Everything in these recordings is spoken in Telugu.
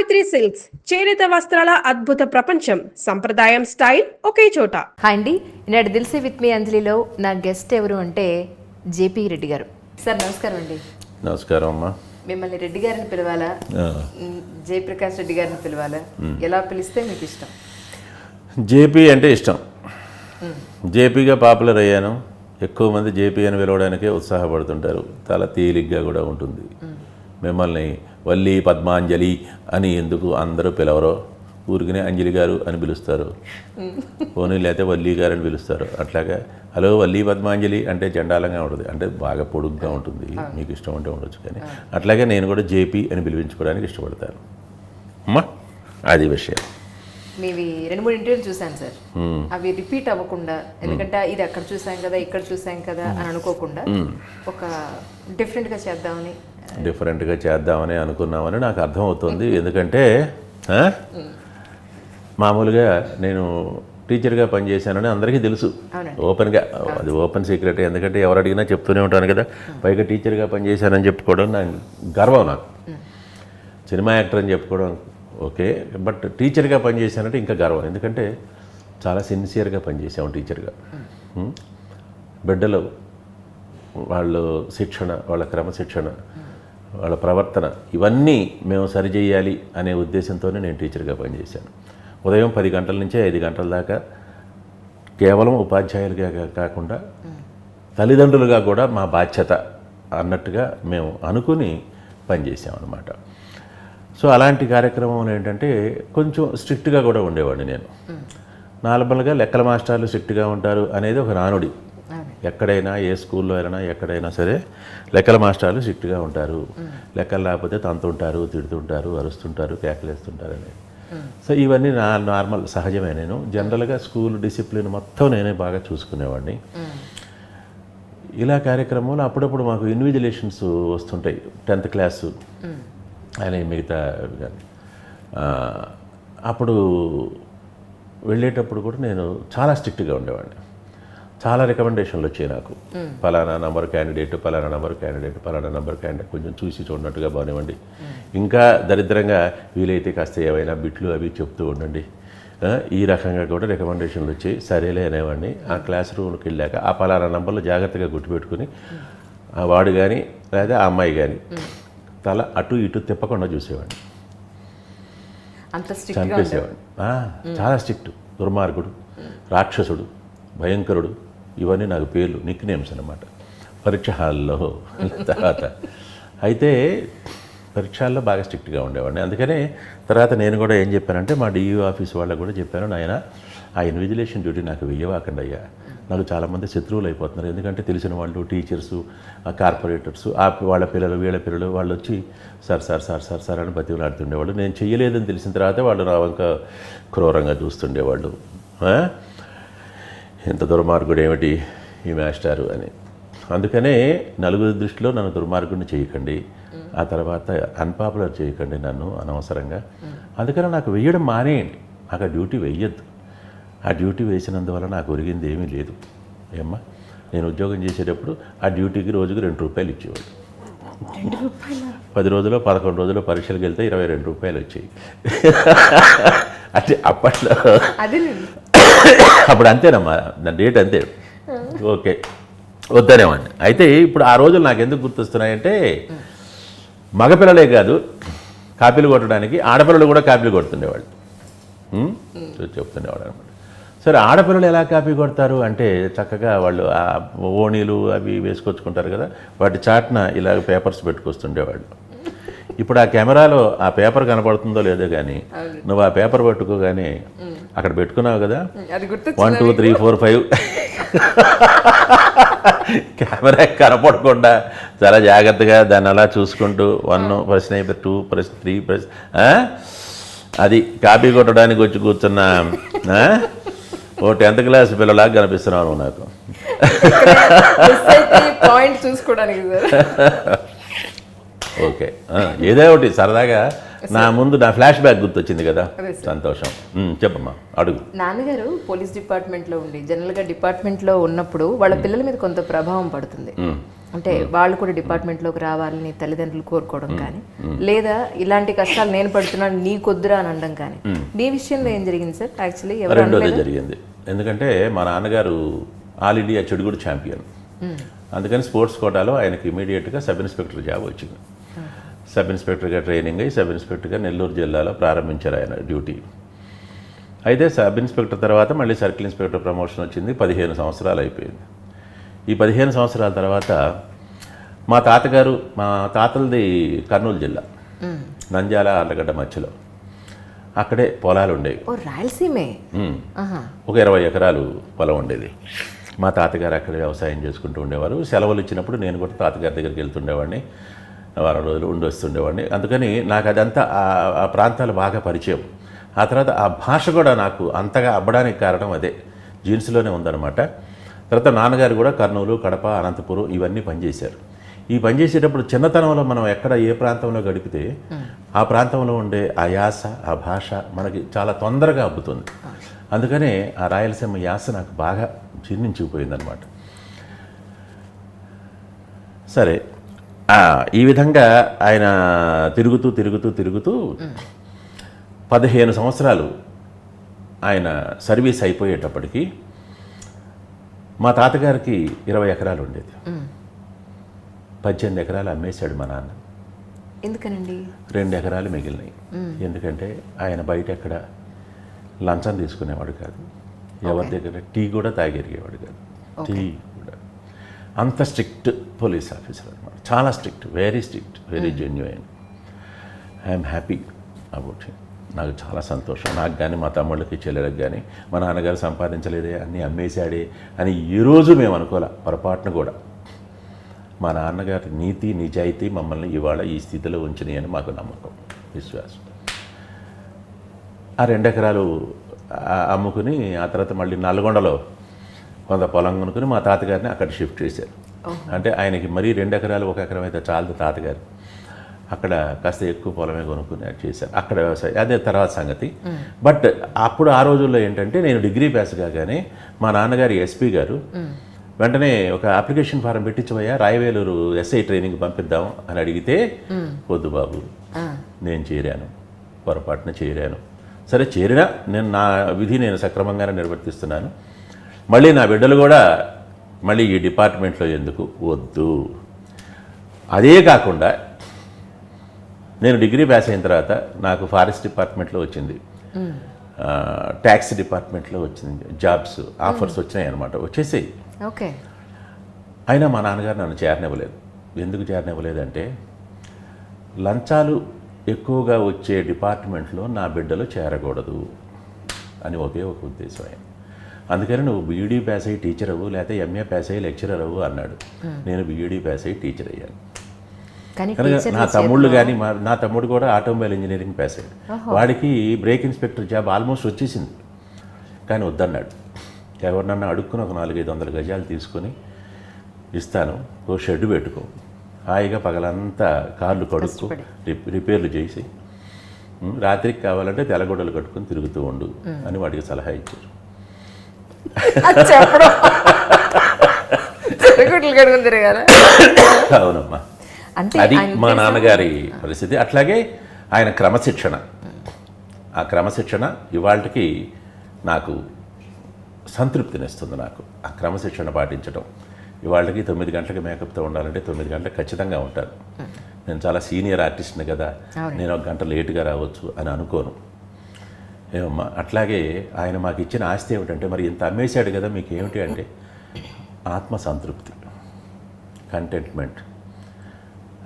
సావిత్రి సిల్క్స్ చేనేత వస్త్రాల అద్భుత ప్రపంచం. సంప్రదాయం స్టైల్ ఒకే చోట. హాయ్ అండి, ఈనాడు దిల్సే విత్ మీ అంజలిలో నా గెస్ట్ ఎవరు అంటే జేపీ రెడ్డి గారు. సార్ నమస్కారం అండి. నమస్కారం అమ్మా. మిమ్మల్ని రెడ్డి గారిని పిలవాలా, జయప్రకాష్ రెడ్డి గారిని పిలవాలా, ఎలా పిలిస్తే మీకు ఇష్టం? జేపీ అంటే ఇష్టం. జేపీగా పాపులర్ అయ్యాను. ఎక్కువ మంది జేపీ అని పిలవడానికే ఉత్సాహపడుతుంటారు. చాలా తేలిగ్గా కూడా ఉంటుంది. మిమ్మల్ని వల్లి పద్మాంజలి అని ఎందుకు అందరూ పిలవరో, ఊరికినే అంజలి గారు అని పిలుస్తారు, పోనీ లేకపోతే వల్లి గారు అని పిలుస్తారు. అట్లాగా హలో వల్లి పద్మాంజలి అంటే చండాలంగా ఉంటుంది, అంటే బాగా పొడుగ్గా ఉంటుంది. మీకు ఇష్టం ఉంటే ఉండొచ్చు, కానీ అట్లాగే నేను కూడా జేపీ అని పిలిపించుకోవడానికి ఇష్టపడతాను అమ్మా. అది విషయం. మీవి 2-3 ఇంటర్వ్యూలు చూశాను సార్. అవి రిపీట్ అవ్వకుండా, ఎందుకంటే ఇది అక్కడ చూసాం కదా ఇక్కడ చూసాం కదా అని అనుకోకుండా ఒక డిఫరెంట్గా చేద్దామని అనుకున్నామని నాకు అర్థమవుతుంది. ఎందుకంటే మామూలుగా నేను టీచర్గా పనిచేశానని అందరికీ తెలుసు, ఓపెన్గా. అది ఓపెన్ సీక్రెట్, ఎందుకంటే ఎవరు అడిగినా చెప్తూనే ఉంటాను కదా. పైగా టీచర్గా పనిచేశానని చెప్పుకోవడం నాకు గర్వం. నాకు సినిమా యాక్టర్ అని చెప్పుకోవడం ఓకే, బట్ టీచర్గా పనిచేశానంటే ఇంకా గర్వం. ఎందుకంటే చాలా సిన్సియర్గా పనిచేసాము టీచర్గా. బిడ్డలు వాళ్ళు శిక్షణ, వాళ్ళ క్రమశిక్షణ, వాళ్ళ ప్రవర్తన, ఇవన్నీ మేము సరిచేయాలి అనే ఉద్దేశంతోనే నేను టీచర్గా పనిచేశాను. ఉదయం 10 గంటల నుంచి 5 గంటల దాకా కేవలం ఉపాధ్యాయులుగా కాకుండా తల్లిదండ్రులుగా కూడా మా బాధ్యత అన్నట్టుగా మేము అనుకుని పనిచేసామన్నమాట. సో అలాంటి కార్యక్రమం ఏంటంటే కొంచెం స్ట్రిక్ట్గా కూడా ఉండేవాడిని నేను. నార్మల్గా లెక్కల మాస్టర్లు స్ట్రిక్ట్గా ఉంటారు అనేది ఒక నానుడి. ఎక్కడైనా, ఏ స్కూల్లో అయినా ఎక్కడైనా సరే లెక్కల మాస్టర్లు స్ట్రిక్ట్గా ఉంటారు. లెక్కలు లేకపోతే తంతుంటారు, తిడుతుంటారు, అరుస్తుంటారు, కేకలేస్తుంటారు అనేది. సో ఇవన్నీ నార్మల్, సహజమే. నేను జనరల్గా స్కూల్ డిసిప్లిన్ మొత్తం నేనే బాగా చూసుకునేవాడిని. ఇలా కార్యక్రమంలో అప్పుడప్పుడు మాకు ఇన్విజిలేషన్స్ వస్తుంటాయి, 10th క్లాసు అని మిగతా. అప్పుడు వెళ్ళేటప్పుడు కూడా నేను చాలా స్ట్రిక్ట్గా ఉండేవాడిని. చాలా రికమెండేషన్లు వచ్చాయి నాకు. పలానా నంబర్ క్యాండిడేట్, పలానా నంబర్ క్యాండిడేట్, పలానా నంబర్ క్యాండిడేట్, కొంచెం చూసి చూడనట్టుగా బాగునివ్వండి. ఇంకా దరిద్రంగా వీలైతే కాస్త ఏవైనా బిట్లు అవి చెప్తూ ఉండండి. ఈ రకంగా కూడా రికమెండేషన్లు వచ్చాయి. సరేలే అనేవాడిని. ఆ క్లాస్ రూమ్కి వెళ్ళాక ఆ పలానా నంబర్లు జాగ్రత్తగా గుర్తుపెట్టుకుని ఆ వాడు కానీ లేదా ఆ అమ్మాయి కానీ తల అటు ఇటు తిప్పకుండా చూసేవాడిని, చంపేసేవాడిని. చాలా స్ట్రిక్ట్. దుర్మార్గుడు, రాక్షసుడు, భయంకరుడు, ఇవన్నీ నాకు పేర్లు, నిక్ నేమ్స్ అన్నమాట. పరీక్ష హాల్లో తర్వాత అయితే పరీక్షల్లో బాగా స్ట్రిక్ట్గా ఉండేవాడిని. అందుకనే తర్వాత నేను కూడా ఏం చెప్పానంటే మా డిఈఓ ఆఫీస్ వాళ్ళకు కూడా చెప్పాను, నాయన ఆ ఇన్విజిలేషన్ డ్యూటీ నాకు వెయ్యవాకండి అయ్యా, నాకు చాలామంది శత్రువులు అయిపోతున్నారు. ఎందుకంటే తెలిసిన వాళ్ళు, టీచర్సు, కార్పొరేటర్సు, వాళ్ళ పిల్లలు, వీళ్ళ పిల్లలు వాళ్ళు వచ్చి sir sir sir sir sir అని బతిమలాడుతుండేవాళ్ళు. నేను చెయ్యలేదని తెలిసిన తర్వాత వాళ్ళు నా వంక క్రూరంగా చూస్తుండేవాళ్ళు. ఎంత దుర్మార్గుడు ఏమిటి ఈ మాస్టారు అని. అందుకనే నలుగురి దృష్టిలో నన్ను దుర్మార్గుడిని చేయకండి, ఆ తర్వాత అన్పాపులర్ చేయకండి నన్ను అనవసరంగా. అందుకని నాకు వెయ్యడం మానేయండి, నాకు ఆ డ్యూటీ వెయ్యొద్దు. ఆ డ్యూటీ వేసినందువల్ల నాకు ఒరిగింది ఏమీ లేదు. ఏమ్మా, నేను ఉద్యోగం చేసేటప్పుడు ఆ డ్యూటీకి రోజుకు 2 రూపాయలు ఇచ్చేవాడు. 10 రోజులు 11 రోజులు పరీక్షలకు వెళ్తే 22 రూపాయలు వచ్చాయి. అంటే అప్పట్లో అప్పుడు అంతేనమ్మా, నా డేట్ అంతే. ఓకే, వద్దనేవాడిని. అయితే ఇప్పుడు ఆ రోజులు నాకు ఎందుకు గుర్తొస్తున్నాయంటే, మగపిల్లలే కాదు కాపీలు కొట్టడానికి ఆడపిల్లలు కూడా కాపీలు కొడుతుండేవాళ్ళు, చెప్తుండేవాడు అనమాట. సరే, ఆడపిల్లలు ఎలా కాపీ కొడతారు అంటే చక్కగా వాళ్ళు ఆ ఓణీలు అవి వేసుకొచ్చుకుంటారు కదా, వాటి చాట్న ఇలా పేపర్స్ పెట్టుకొస్తుండేవాళ్ళు. ఇప్పుడు ఆ కెమెరాలో ఆ పేపర్ కనపడుతుందో లేదో కానీ నువ్వు ఆ పేపర్ పట్టుకోగానే అక్కడ పెట్టుకున్నావు కదా, 1 2 3 4 5 కెమెరా కనపడకుండా చాలా జాగ్రత్తగా దాన్ని అలా చూసుకుంటూ 1 ప్రశ్న అయిపోయి 2 ప్రశ్న 3 ప్రశ్న, అది కాపీ కొట్టడానికి వచ్చి కూర్చున్న ఓ 10th క్లాస్ పిల్లలాగా కనిపిస్తున్నావు నాకు. ఓకే, ఏదో ఒకటి సరదాగా నా ముందు నా ఫ్లాష్ బ్యాక్ గుర్తొచ్చింది కదా, సంతోషం. చెప్పమ్మా, అడుగు. నాన్నగారు పోలీస్ డిపార్ట్మెంట్లో ఉండి జనరల్గా డిపార్ట్మెంట్లో ఉన్నప్పుడు వాళ్ళ పిల్లల మీద కొంత ప్రభావం పడుతుంది. అంటే వాళ్ళు కూడా డిపార్ట్మెంట్లోకి రావాలని తల్లిదండ్రులు కోరుకోవడం కానీ, లేదా ఇలాంటి కష్టాలు నేను పడుతున్నాను నీకొద్దురా అని అనడం కానీ, మీ విషయంలో ఏం జరిగింది సార్? యాక్చువల్లీ ఎవరు రెండోదే జరిగింది. ఎందుకంటే మా నాన్నగారు ఆల్ ఇండియా చెడుగుడు ఛాంపియన్, అందుకని స్పోర్ట్స్ కోటాలో ఆయనకి ఇమీడియట్గా సబ్ ఇన్స్పెక్టర్ జాబ్ వచ్చింది. సబ్ ఇన్స్పెక్టర్గా ట్రైనింగ్ అయ్యి సబ్ ఇన్స్పెక్టర్గా నెల్లూరు జిల్లాలో ప్రారంభించారు ఆయన డ్యూటీ. అయితే సబ్ ఇన్స్పెక్టర్ తర్వాత మళ్ళీ సర్కిల్ ఇన్స్పెక్టర్ ప్రమోషన్ వచ్చింది. 15 సంవత్సరాలు అయిపోయింది. ఈ 15 సంవత్సరాల తర్వాత మా తాతలది కర్నూలు జిల్లా, నంద్యాల ఆర్లగడ్డ మధ్యలో. అక్కడే పొలాలు ఉండేవి. రాయలసీమే. ఒక 20 ఎకరాలు పొలం ఉండేది. మా తాతగారు అక్కడ వ్యవసాయం చేసుకుంటూ ఉండేవారు. సెలవులు ఇచ్చినప్పుడు నేను కూడా తాతగారి దగ్గరికి వెళ్తుండేవాడిని, వారం రోజులు ఉండి వస్తుండేవాడిని. అందుకని నాకు అదంతా ఆ ప్రాంతాలు బాగా పరిచయం. ఆ తర్వాత ఆ భాష కూడా నాకు అంతగా అబ్బడానికి కారణం అదే, జీన్స్లోనే ఉందన్నమాట. తర్వాత నాన్నగారు కూడా కర్నూలు, కడప, అనంతపురం ఇవన్నీ పనిచేశారు. ఈ పనిచేసేటప్పుడు చిన్నతనంలో మనం ఎక్కడ ఏ ప్రాంతంలో గడిపితే ఆ ప్రాంతంలో ఉండే ఆ యాస, ఆ భాష మనకి చాలా తొందరగా అబ్బుతుంది. అందుకనే ఆ రాయలసీమ యాస నాకు బాగా జీర్ణించుకుపోయిందనమాట. సరే, ఈ విధంగా ఆయన తిరుగుతూ 15 సంవత్సరాలు ఆయన సర్వీస్ అయిపోయేటప్పటికి మా తాతగారికి 20 ఎకరాలు ఉండేది. 18 ఎకరాలు అమ్మేశాడు మా నాన్న. ఎందుకనండి? 2 ఎకరాలు మిగిలినాయి. ఎందుకంటే ఆయన బయట ఎక్కడ లంచం తీసుకునేవాడు కాదు, ఎవరి దగ్గర టీ కూడా తాగెరిగేవాడు కాదు. టీ కూడా అంత స్ట్రిక్ట్ పోలీస్ ఆఫీసర్ అనమాట, చాలా strict, very strict, very genuine. I'm happy about him. నాకు చాలా సంతోషం. నాకు కానీ మా తమ్ముళ్ళకి చెల్లెలకు కానీ మా నాన్నగారు సంపాదించలేదే, అన్నీ అమ్మేశాడే అని ఈరోజు మేము అనుకోలే పొరపాటును కూడా. మా నాన్నగారి నీతి నిజాయితీ మమ్మల్ని ఇవాళ ఈ స్థితిలో ఉంచినాయి అని మాకు నమ్మకం, విశ్వాసం. ఆ 2 ఎకరాలు అమ్ముకుని ఆ తర్వాత మళ్ళీ నల్గొండలో కొంత పొలం కొనుక్కుని మా తాతగారిని అక్కడ షిఫ్ట్ చేశారు. అంటే ఆయనకి మరీ 2 ఎకరాలు 1 ఎకరం అయితే చాలదు తాతగారు, అక్కడ కాస్త ఎక్కువ పొలమే కొనుక్కుని చేశారు. అక్కడ వ్యవసాయం అదే తర్వాత సంగతి. బట్ అప్పుడు ఆ రోజుల్లో ఏంటంటే నేను డిగ్రీ పాస్ కాగానే మా నాన్నగారి ఎస్పీ గారు వెంటనే ఒక అప్లికేషన్ ఫారం పెట్టించబోయా, రాయవేలూరు ఎస్ఐ ట్రైనింగ్ పంపిద్దాం అని అడిగితే, వద్దు బాబు, నేను చేరాను, పొరపాటున చేరాను. సరే చేరినా నేను నా విధి నేను సక్రమంగానే నిర్వర్తిస్తున్నాను, మళ్ళీ నా బిడ్డలు కూడా మళ్ళీ ఈ డిపార్ట్మెంట్లో ఎందుకు, వద్దు. అదే కాకుండా నేను డిగ్రీ పాస్ అయిన తర్వాత నాకు ఫారెస్ట్ డిపార్ట్మెంట్లో వచ్చింది, ట్యాక్స్ డిపార్ట్మెంట్లో వచ్చింది జాబ్స్ ఆఫర్స్ వచ్చినాయి అనమాట, వచ్చేసాయి. ఓకే. అయినా మా నాన్నగారు నన్ను చేరనివ్వలేదు. ఎందుకు చేరనివ్వలేదంటే, లంచాలు ఎక్కువగా వచ్చే డిపార్ట్మెంట్లో నా బిడ్డలు చేరకూడదు అని ఒకే ఒక ఉద్దేశం ఆయన. అందుకని నువ్వు బీఈడీ పాస్ అయ్యి టీచర్ అవ్వు, లేకపోతే ఎంఏ పాస్ అయ్యి లెక్చరర్ అవ్వు అన్నాడు. నేను బీఈడీ పాస్ అయ్యి టీచర్ అయ్యాను. నా తమ్ముళ్ళు కానీ నా తమ్ముడు కూడా ఆటోమొబైల్ ఇంజనీరింగ్ పాస్ అయ్యాడు. వాడికి బ్రేక్ ఇన్స్పెక్టర్ జాబ్ ఆల్మోస్ట్ వచ్చేసింది, కానీ వద్దన్నాడు. ఎవరినన్నా అడుక్కుని ఒక 400-500 గజాలు తీసుకొని ఇస్తాను, ఓ షెడ్ పెట్టుకో, హాయిగా పగలంతా కార్లు కడుక్కో, రిపేర్లు చేసి రాత్రికి కావాలంటే తెల్లగొడ్డలు కట్టుకొని తిరుగుతూ ఉండు అని వాడికి సలహా ఇచ్చారు. అవునమ్మా, అది మా నాన్నగారి పరిస్థితి. అట్లాగే ఆయన క్రమశిక్షణ, ఆ క్రమశిక్షణ ఇవాళకి నాకు సంతృప్తినిస్తుంది. నాకు ఆ క్రమశిక్షణ పాటించడం, ఇవాళకి 9 గంటలకు మేకప్తో ఉండాలంటే 9 గంటలకు ఖచ్చితంగా ఉంటాను. నేను చాలా సీనియర్ ఆర్టిస్ట్ని కదా, నేను 1 గంట లేటుగా రావచ్చు అని అనుకోను. ఏమమ్మా, అట్లాగే ఆయన మాకు ఇచ్చిన ఆస్తి ఏమిటంటే, మరి ఇంత అమ్మేశాడు కదా మీకు ఏమిటి అంటే, ఆత్మసంతృప్తి, కంటెంట్మెంట్.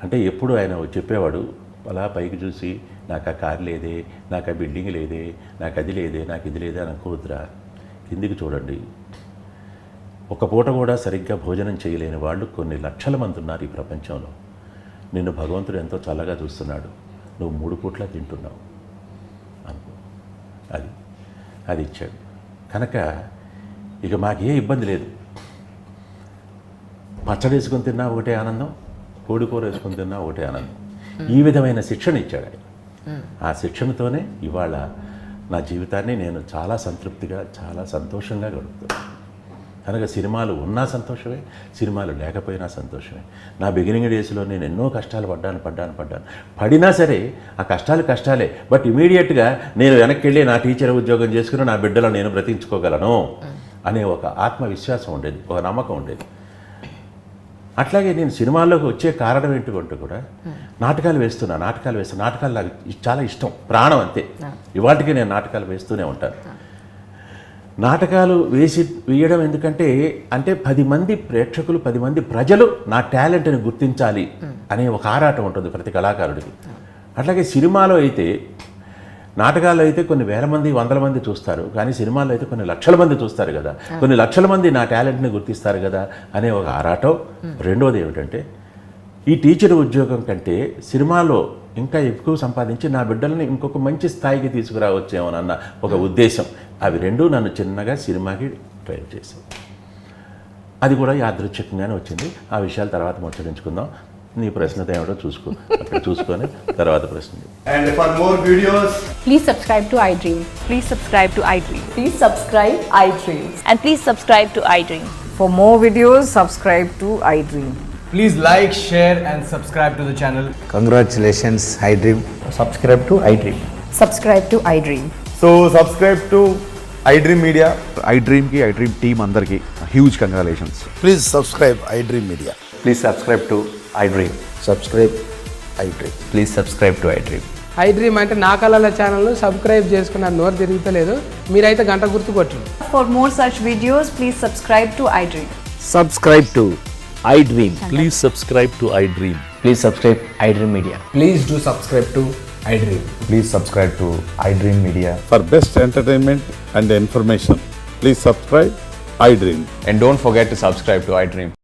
అంటే ఎప్పుడు ఆయన చెప్పేవాడు, అలా పైకి చూసి నాకు ఆ కారు లేదే, నాకు ఆ బిల్డింగ్ లేదే, నాకు అది లేదే, నాకు ఇది లేదే అని అనుకోవద్దురా, కిందికి చూడండి. ఒక పూట కూడా సరిగ్గా భోజనం చేయలేని వాళ్ళు కొన్ని లక్షల మంది ఉన్నారు ఈ ప్రపంచంలో. నిన్ను భగవంతుడు ఎంతో చల్లగా చూస్తున్నాడు, నువ్వు 3 పూట్లా తింటున్నావు అనుకో. అది ఇచ్చాడు కనుక ఇక మాకే ఇబ్బంది లేదు. పచ్చడి వేసుకొని తిన్నా ఒకటే ఆనందం, కోడికూర వేసుకొని తిన్నా ఒకటే ఆనందం. ఈ విధమైన శిక్షణ ఇచ్చాడు ఆయన. ఆ శిక్షణతోనే ఇవాళ నా జీవితాన్ని నేను చాలా సంతృప్తిగా, చాలా సంతోషంగా గడుపుతున్నాను. కనుక సినిమాలు ఉన్నా సంతోషమే, సినిమాలు లేకపోయినా సంతోషమే. నా బిగినింగ్ డేస్లో నేను ఎన్నో కష్టాలు పడినా సరే ఆ కష్టాలే. బట్ ఇమీడియట్గా నేను వెనక్కి వెళ్ళి నా టీచర్ ఉద్యోగం చేసుకుని నా బిడ్డలను నేను బ్రతికించుకోగలను అనే ఒక ఆత్మవిశ్వాసం ఉండేది, ఒక నమ్మకం ఉండేది. అట్లాగే నేను సినిమాల్లోకి వచ్చే కారణం ఏంటంటే కూడా నాటకాలు వేస్తున్నా. నాటకాలు నాకు చాలా ఇష్టం, ప్రాణం అంతే. ఇవాటికి నేను నాటకాలు వేస్తూనే ఉంటాను. నాటకాలు వేయడం ఎందుకంటే 10 మంది ప్రేక్షకులు, 10 మంది ప్రజలు నా టాలెంట్ని గుర్తించాలి అనే ఒక ఆరాటం ఉంటుంది ప్రతి కళాకారుడికి. అట్లాగే సినిమాలో అయితే, నాటకాల్లో అయితే కొన్ని వేల మంది, వందల మంది చూస్తారు, కానీ సినిమాల్లో అయితే కొన్ని లక్షల మంది చూస్తారు కదా, కొన్ని లక్షల మంది నా టాలెంట్ని గుర్తిస్తారు కదా అనే ఒక ఆరాటం. రెండోది ఏమిటంటే ఈ టీచర్ ఉద్యోగం కంటే సినిమాలో ఇంకా ఎక్కువ సంపాదించి నా బిడ్డల్ని ఇంకొక మంచి స్థాయికి తీసుకురావచ్చేమోనన్న ఒక ఉద్దేశం. అవి రెండూ నన్ను చిన్నగా సినిమాకి డ్రైవ్ చేశాయి. అది కూడా యాదృచ్ఛికంగానే వచ్చింది. ఆ విషయాలు తర్వాత ముచ్చరించుకుందాం. నీ ప్రశ్నతో ఏమిటో అక్కడ చూసుకొని తర్వాత ప్రశ్న. And for more videos, Please subscribe to iDream. Please subscribe to iDream. Please subscribe iDream. And please subscribe to iDream. For more videos, subscribe to iDream. please like, share and subscribe to the channel. Congratulations, iDream. Subscribe to iDream. Subscribe to iDream. So subscribe to iDream Media. iDream team andarki huge congratulations. Please subscribe iDream Media. Please subscribe to iDream. Subscribe iDream. Please subscribe to iDream. iDream అంటే నా కళల ఛానల్ను సబ్స్క్రైబ్ చేసుకున్న నోరు తిరుగుతలేదు, మీరైతే గంట గుర్తు కొట్టండి. For more such videos, please subscribe to iDream. Subscribe to iDream. Please subscribe to iDream. Please subscribe iDream Media. Please do subscribe to iDream. Please subscribe to iDream Media. For best entertainment and information, please subscribe iDream. And don't forget to subscribe to iDream.